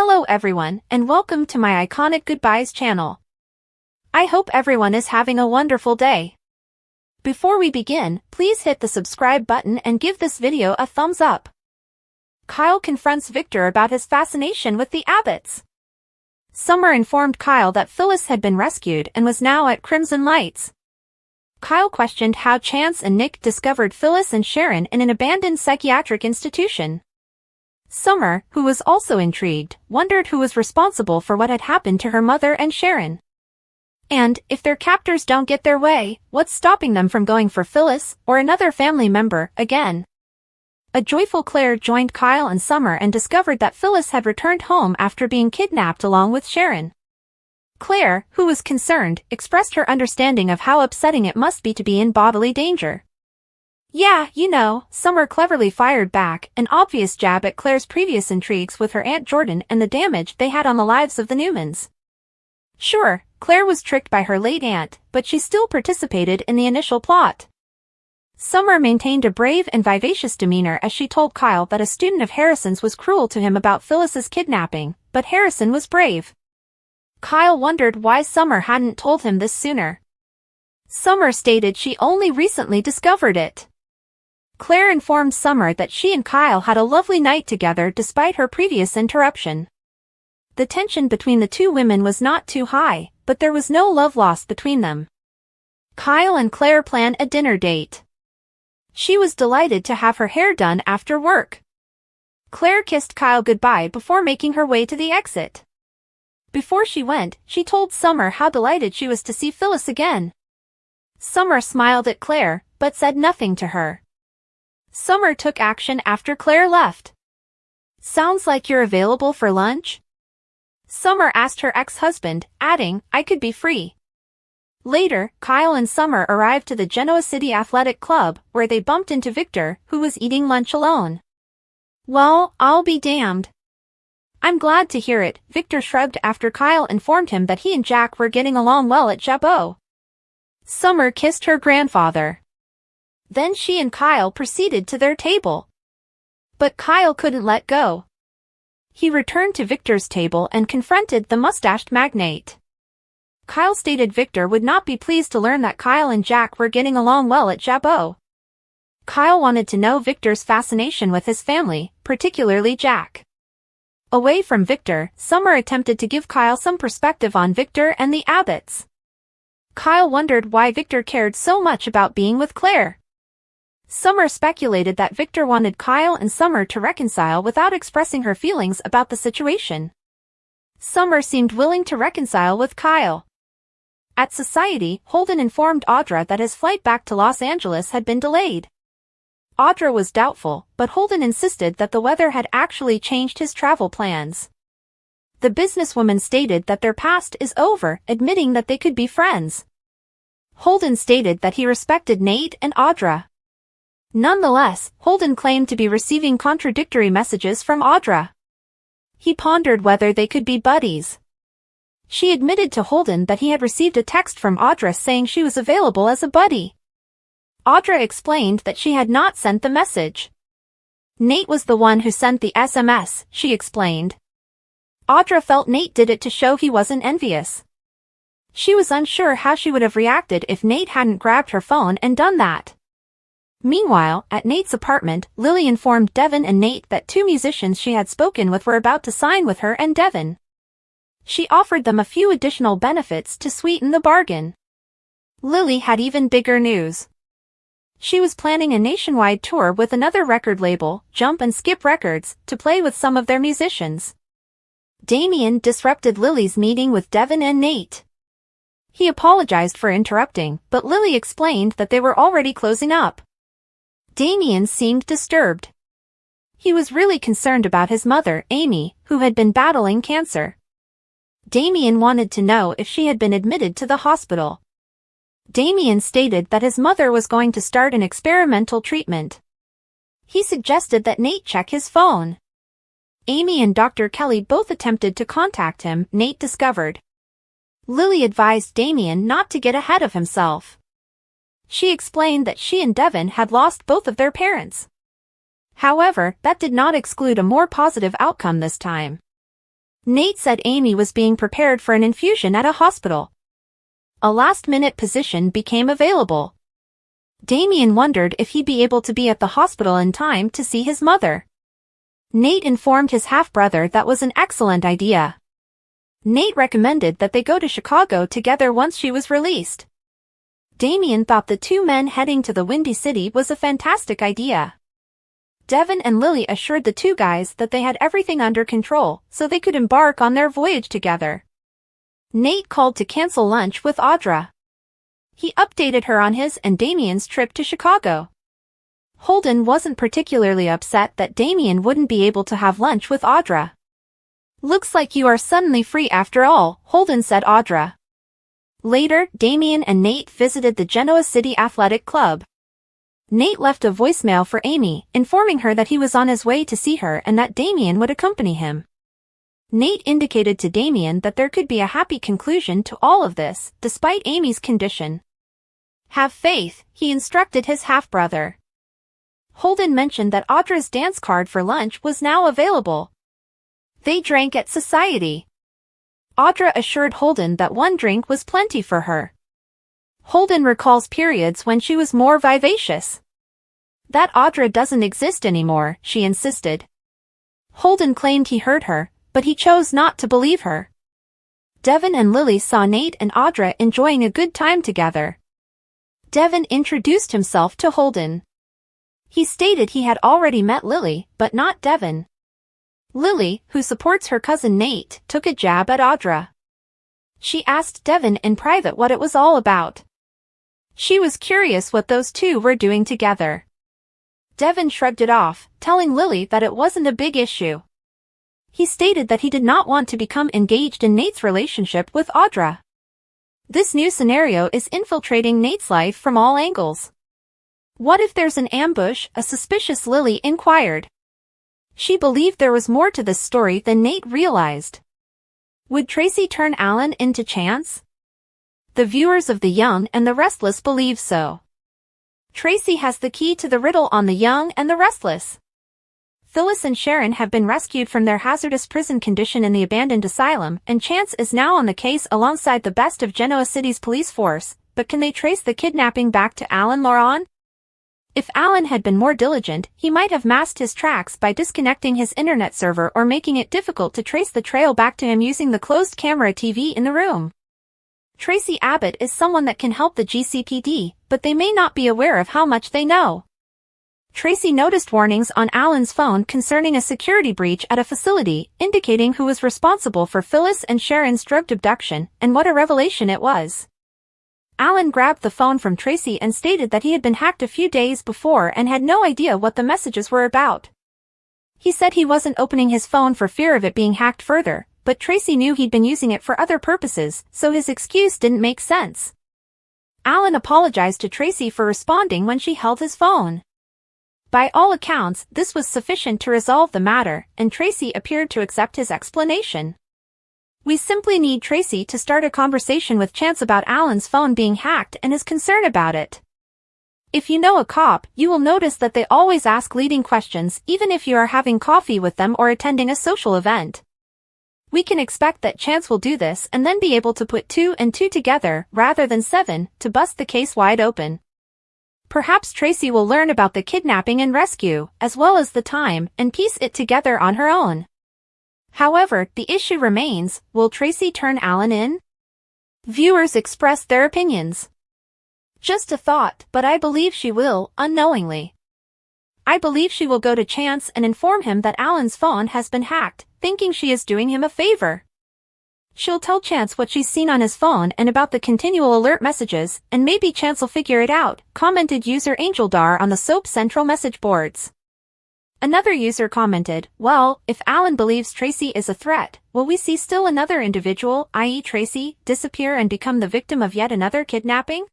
Hello everyone, and welcome to my Iconic Goodbyes channel. I hope everyone is having a wonderful day. Before we begin, please hit the subscribe button and give this video a thumbs up. Kyle confronts Victor about his fascination with the Abbotts. Summer informed Kyle that Phyllis had been rescued and was now at Crimson Lights. Kyle questioned how Chance and Nick discovered Phyllis and Sharon in an abandoned psychiatric institution. Summer, who was also intrigued, wondered who was responsible for what had happened to her mother and Sharon. And, if their captors don't get their way, what's stopping them from going for Phyllis, or another family member, again? A joyful Claire joined Kyle and Summer and discovered that Phyllis had returned home after being kidnapped along with Sharon. Claire, who was concerned, expressed her understanding of how upsetting it must be to be in bodily danger. Yeah, you know, Summer cleverly fired back, an obvious jab at Claire's previous intrigues with her Aunt Jordan and the damage they had on the lives of the Newmans. Sure, Claire was tricked by her late aunt, but she still participated in the initial plot. Summer maintained a brave and vivacious demeanor as she told Kyle that a student of Harrison's was cruel to him about Phyllis's kidnapping, but Harrison was brave. Kyle wondered why Summer hadn't told him this sooner. Summer stated she only recently discovered it. Claire informed Summer that she and Kyle had a lovely night together despite her previous interruption. The tension between the two women was not too high, but there was no love lost between them. Kyle and Claire plan a dinner date. She was delighted to have her hair done after work. Claire kissed Kyle goodbye before making her way to the exit. Before she went, she told Summer how delighted she was to see Phyllis again. Summer smiled at Claire, but said nothing to her. Summer took action after Claire left. Sounds like you're available for lunch? Summer asked her ex-husband, adding, I could be free. Later, Kyle and Summer arrived to the Genoa City Athletic Club, where they bumped into Victor, who was eating lunch alone. Well, I'll be damned. I'm glad to hear it, Victor shrugged after Kyle informed him that he and Jack were getting along well at Jabot. Summer kissed her grandfather. Then she and Kyle proceeded to their table. But Kyle couldn't let go. He returned to Victor's table and confronted the mustached magnate. Kyle stated Victor would not be pleased to learn that Kyle and Jack were getting along well at Jabot. Kyle wanted to know Victor's fascination with his family, particularly Jack. Away from Victor, Summer attempted to give Kyle some perspective on Victor and the Abbotts. Kyle wondered why Victor cared so much about being with Claire. Summer speculated that Victor wanted Kyle and Summer to reconcile without expressing her feelings about the situation. Summer seemed willing to reconcile with Kyle. At Society, Holden informed Audra that his flight back to Los Angeles had been delayed. Audra was doubtful, but Holden insisted that the weather had actually changed his travel plans. The businesswoman stated that their past is over, admitting that they could be friends. Holden stated that he respected Nate and Audra. Nonetheless, Holden claimed to be receiving contradictory messages from Audra. He pondered whether they could be buddies. She admitted to Holden that he had received a text from Audra saying she was available as a buddy. Audra explained that she had not sent the message. Nate was the one who sent the SMS, she explained. Audra felt Nate did it to show he wasn't envious. She was unsure how she would have reacted if Nate hadn't grabbed her phone and done that. Meanwhile, at Nate's apartment, Lily informed Devon and Nate that two musicians she had spoken with were about to sign with her and Devon. She offered them a few additional benefits to sweeten the bargain. Lily had even bigger news. She was planning a nationwide tour with another record label, Jump and Skip Records, to play with some of their musicians. Damien disrupted Lily's meeting with Devon and Nate. He apologized for interrupting, but Lily explained that they were already closing up. Damien seemed disturbed. He was really concerned about his mother, Amy, who had been battling cancer. Damien wanted to know if she had been admitted to the hospital. Damien stated that his mother was going to start an experimental treatment. He suggested that Nate check his phone. Amy and Dr. Kelly both attempted to contact him, Nate discovered. Lily advised Damien not to get ahead of himself. She explained that she and Devon had lost both of their parents. However, that did not exclude a more positive outcome this time. Nate said Amy was being prepared for an infusion at a hospital. A last-minute position became available. Damien wondered if he'd be able to be at the hospital in time to see his mother. Nate informed his half-brother that was an excellent idea. Nate recommended that they go to Chicago together once she was released. Damien thought the two men heading to the Windy City was a fantastic idea. Devon and Lily assured the two guys that they had everything under control so they could embark on their voyage together. Nate called to cancel lunch with Audra. He updated her on his and Damien's trip to Chicago. Holden wasn't particularly upset that Damien wouldn't be able to have lunch with Audra. "Looks like you are suddenly free after all," Holden said Audra. Later, Damien and Nate visited the Genoa City Athletic Club. Nate left a voicemail for Amy, informing her that he was on his way to see her and that Damien would accompany him. Nate indicated to Damien that there could be a happy conclusion to all of this, despite Amy's condition. "Have faith," he instructed his half-brother. Holden mentioned that Audra's dance card for lunch was now available. They drank at Society. Audra assured Holden that one drink was plenty for her. Holden recalls periods when she was more vivacious. "That Audra doesn't exist anymore," she insisted. Holden claimed he heard her, but he chose not to believe her. Devon and Lily saw Nate and Audra enjoying a good time together. Devon introduced himself to Holden. He stated he had already met Lily, but not Devon. Lily, who supports her cousin Nate, took a jab at Audra. She asked Devon in private what it was all about. She was curious what those two were doing together. Devon shrugged it off, telling Lily that it wasn't a big issue. He stated that he did not want to become engaged in Nate's relationship with Audra. This new scenario is infiltrating Nate's life from all angles. "What if there's an ambush?" a suspicious Lily inquired. She believed there was more to this story than Nate realized. Would Tracy turn Alan into Chance? The viewers of The Young and the Restless believe so. Tracy has the key to the riddle on The Young and the Restless. Phyllis and Sharon have been rescued from their hazardous prison condition in the abandoned asylum, and Chance is now on the case alongside the best of Genoa City's police force, but can they trace the kidnapping back to Alan Lawson? If Alan had been more diligent, he might have masked his tracks by disconnecting his internet server or making it difficult to trace the trail back to him using the closed camera TV in the room. Tracy Abbott is someone that can help the GCPD, but they may not be aware of how much they know. Tracy noticed warnings on Alan's phone concerning a security breach at a facility, indicating who was responsible for Phyllis and Sharon's drugged abduction, and what a revelation it was. Alan grabbed the phone from Tracy and stated that he had been hacked a few days before and had no idea what the messages were about. He said he wasn't opening his phone for fear of it being hacked further, but Tracy knew he'd been using it for other purposes, so his excuse didn't make sense. Alan apologized to Tracy for responding when she held his phone. By all accounts, this was sufficient to resolve the matter, and Tracy appeared to accept his explanation. "We simply need Tracy to start a conversation with Chance about Alan's phone being hacked and his concern about it. If you know a cop, you will notice that they always ask leading questions even if you are having coffee with them or attending a social event. We can expect that Chance will do this and then be able to put 2 and 2 together, rather than 7, to bust the case wide open. Perhaps Tracy will learn about the kidnapping and rescue, as well as the time, and piece it together on her own. However, the issue remains, will Tracy turn Alan in?" Viewers expressed their opinions. "Just a thought, but I believe she will, unknowingly. I believe she will go to Chance and inform him that Alan's phone has been hacked, thinking she is doing him a favor. She'll tell Chance what she's seen on his phone and about the continual alert messages, and maybe Chance will figure it out," commented user Angeldar on the Soap Central message boards. Another user commented, "Well, if Alan believes Tracy is a threat, will we see still another individual, i.e. Tracy, disappear and become the victim of yet another kidnapping?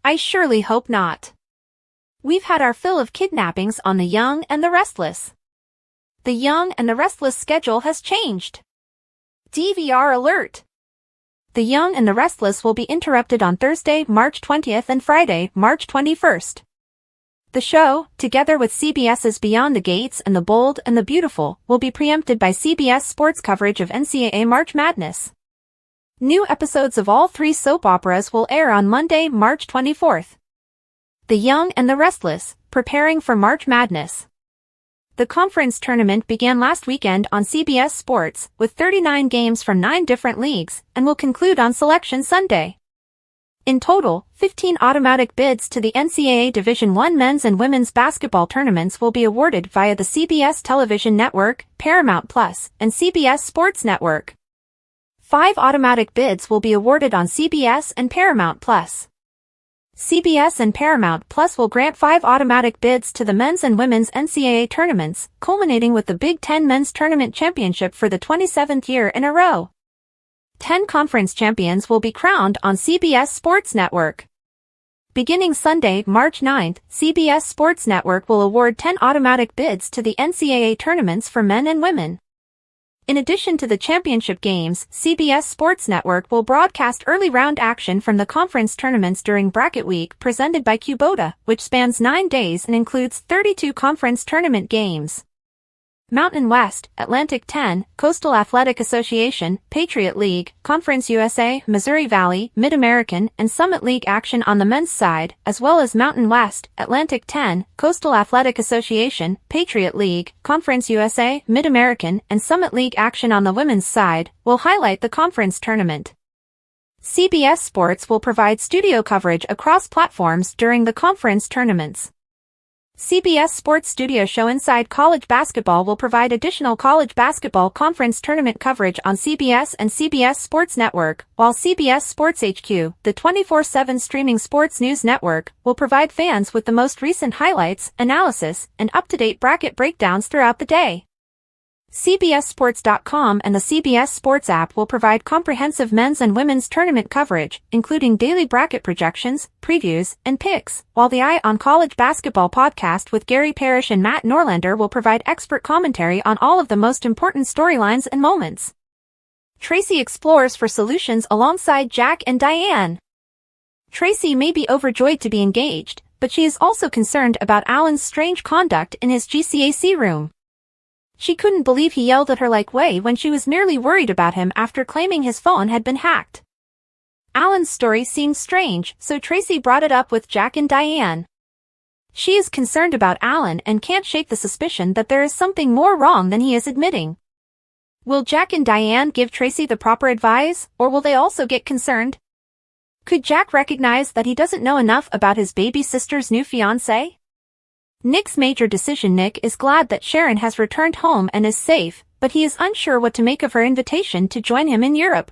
I surely hope not. We've had our fill of kidnappings on The Young and the Restless. The Young and the Restless schedule has changed. DVR alert! The Young and the Restless will be interrupted on Thursday, March 20th and Friday, March 21st. The show, together with CBS's Beyond the Gates and The Bold and the Beautiful, will be preempted by CBS Sports coverage of NCAA March Madness. New episodes of all 3 soap operas will air on Monday, March 24th. The Young and the Restless, preparing for March Madness. The conference tournament began last weekend on CBS Sports, with 39 games from 9 different leagues, and will conclude on Selection Sunday. In total, 15 automatic bids to the NCAA Division I men's and women's basketball tournaments will be awarded via the CBS television network, Paramount Plus, and CBS Sports Network. 5 automatic bids will be awarded on CBS and Paramount Plus. CBS and Paramount Plus will grant 5 automatic bids to the men's and women's NCAA tournaments, culminating with the Big Ten Men's Tournament Championship for the 27th year in a row. 10 conference champions will be crowned on CBS Sports Network. Beginning Sunday, March 9th, CBS Sports Network will award 10 automatic bids to the NCAA tournaments for men and women. In addition to the championship games, CBS Sports Network will broadcast early round action from the conference tournaments during Bracket Week presented by Kubota, which spans 9 days and includes 32 conference tournament games. Mountain West, Atlantic 10, Coastal Athletic Association, Patriot League, Conference USA, Missouri Valley, Mid-American, and Summit League action on the men's side, as well as Mountain West, Atlantic 10, Coastal Athletic Association, Patriot League, Conference USA, Mid-American, and Summit League action on the women's side, will highlight the conference tournament. CBS Sports will provide studio coverage across platforms during the conference tournaments. CBS Sports Studio Show Inside College Basketball will provide additional college basketball conference tournament coverage on CBS and CBS Sports Network, while CBS Sports HQ, the 24/7 streaming sports news network, will provide fans with the most recent highlights, analysis, and up-to-date bracket breakdowns throughout the day. CBSSports.com and the CBS Sports app will provide comprehensive men's and women's tournament coverage, including daily bracket projections, previews, and picks, while the Eye on College Basketball podcast with Gary Parrish and Matt Norlander will provide expert commentary on all of the most important storylines and moments. Tracy explores for solutions alongside Jack and Diane. Tracy may be overjoyed to be engaged, but she is also concerned about Alan's strange conduct in his GCAC room. She couldn't believe he yelled at her like way when she was merely worried about him after claiming his phone had been hacked. Alan's story seemed strange, so Tracy brought it up with Jack and Diane. She is concerned about Alan and can't shake the suspicion that there is something more wrong than he is admitting. Will Jack and Diane give Tracy the proper advice, or will they also get concerned? Could Jack recognize that he doesn't know enough about his baby sister's new fiancé? Nick's major decision. Nick is glad that Sharon has returned home and is safe, but he is unsure what to make of her invitation to join him in Europe.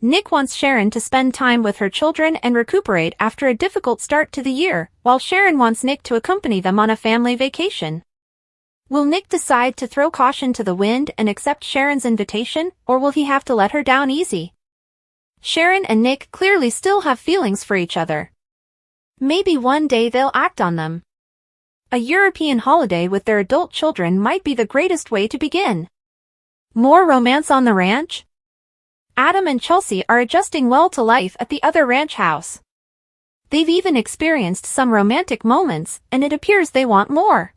Nick wants Sharon to spend time with her children and recuperate after a difficult start to the year, while Sharon wants Nick to accompany them on a family vacation. Will Nick decide to throw caution to the wind and accept Sharon's invitation, or will he have to let her down easy? Sharon and Nick clearly still have feelings for each other. Maybe one day they'll act on them. A European holiday with their adult children might be the greatest way to begin. More romance on the ranch? Adam and Chelsea are adjusting well to life at the other ranch house. They've even experienced some romantic moments, and it appears they want more.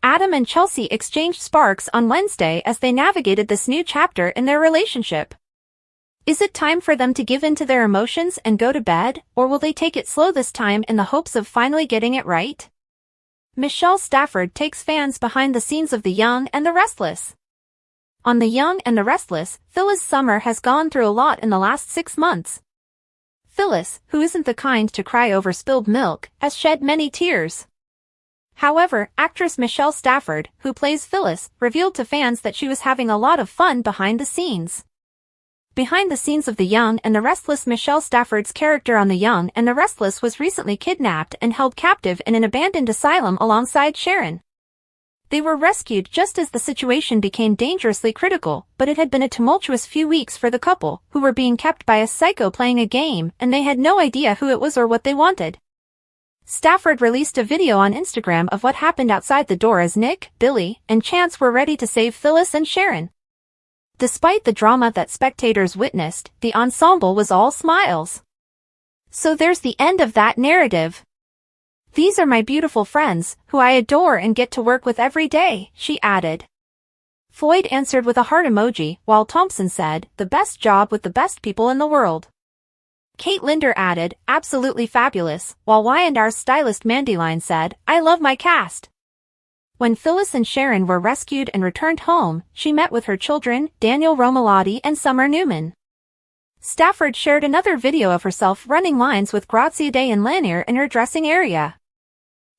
Adam and Chelsea exchanged sparks on Wednesday as they navigated this new chapter in their relationship. Is it time for them to give in to their emotions and go to bed, or will they take it slow this time in the hopes of finally getting it right? Michelle Stafford takes fans behind the scenes of The Young and the Restless. On The Young and the Restless, Phyllis' summer has gone through a lot in the last 6 months. Phyllis, who isn't the kind to cry over spilled milk, has shed many tears. However, actress Michelle Stafford, who plays Phyllis, revealed to fans that she was having a lot of fun behind the scenes. Behind the scenes of The Young and the Restless, Michelle Stafford's character on The Young and the Restless was recently kidnapped and held captive in an abandoned asylum alongside Sharon. They were rescued just as the situation became dangerously critical, but it had been a tumultuous few weeks for the couple, who were being kept by a psycho playing a game, and they had no idea who it was or what they wanted. Stafford released a video on Instagram of what happened outside the door as Nick, Billy, and Chance were ready to save Phyllis and Sharon. Despite the drama that spectators witnessed, the ensemble was all smiles. So there's the end of that narrative. These are my beautiful friends, who I adore and get to work with every day, she added. Floyd answered with a heart emoji, while Thompson said, the best job with the best people in the world. Cait Linder added, absolutely fabulous, while Y&R's stylist Mandyline said, I love my cast. When Phyllis and Sharon were rescued and returned home, she met with her children, Daniel Romalotti and Summer Newman. Stafford shared another video of herself running lines with Grazie Day and Lanier in her dressing area.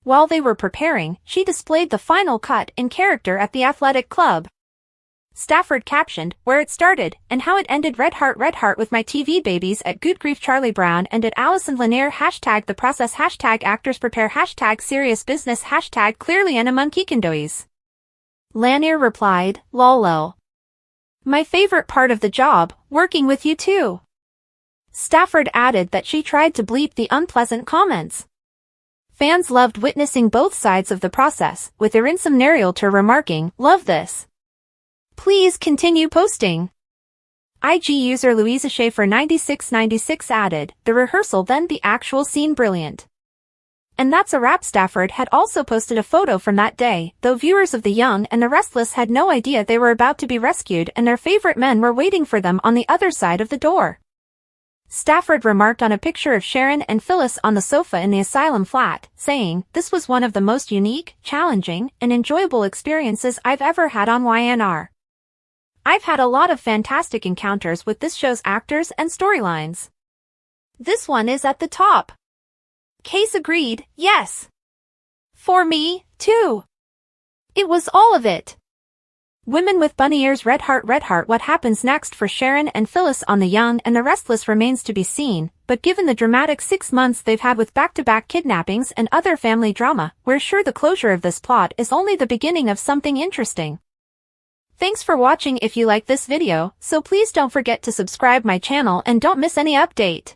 While they were preparing, she displayed the final cut in character at the athletic club. Stafford captioned, where it started, and how it ended red heart with my TV babies at Good Grief Charlie Brown and at Allison Lanier hashtag the process hashtag actors prepare hashtag serious business hashtag clearly and among Kikandois. Lanier replied, lol. My favorite part of the job, working with you too. Stafford added that she tried to bleep the unpleasant comments. Fans loved witnessing both sides of the process, with their narrator remarking, love this. Please continue posting. IG user Louisa Schaefer 9696 added, the rehearsal then the actual scene brilliant. And that's a wrap. Stafford had also posted a photo from that day, though viewers of The Young and the Restless had no idea they were about to be rescued and their favorite men were waiting for them on the other side of the door. Stafford remarked on a picture of Sharon and Phyllis on the sofa in the asylum flat, saying, this was one of the most unique, challenging, and enjoyable experiences I've ever had on Y&R. I've had a lot of fantastic encounters with this show's actors and storylines. This one is at the top. Case agreed, yes. For me, too. It was all of it. Women with bunny ears red heart. What happens next for Sharon and Phyllis on The Young and the Restless remains to be seen, but given the dramatic 6 months they've had with back-to-back kidnappings and other family drama, we're sure the closure of this plot is only the beginning of something interesting. Thanks for watching. If you like this video, so please don't forget to subscribe my channel and don't miss any update.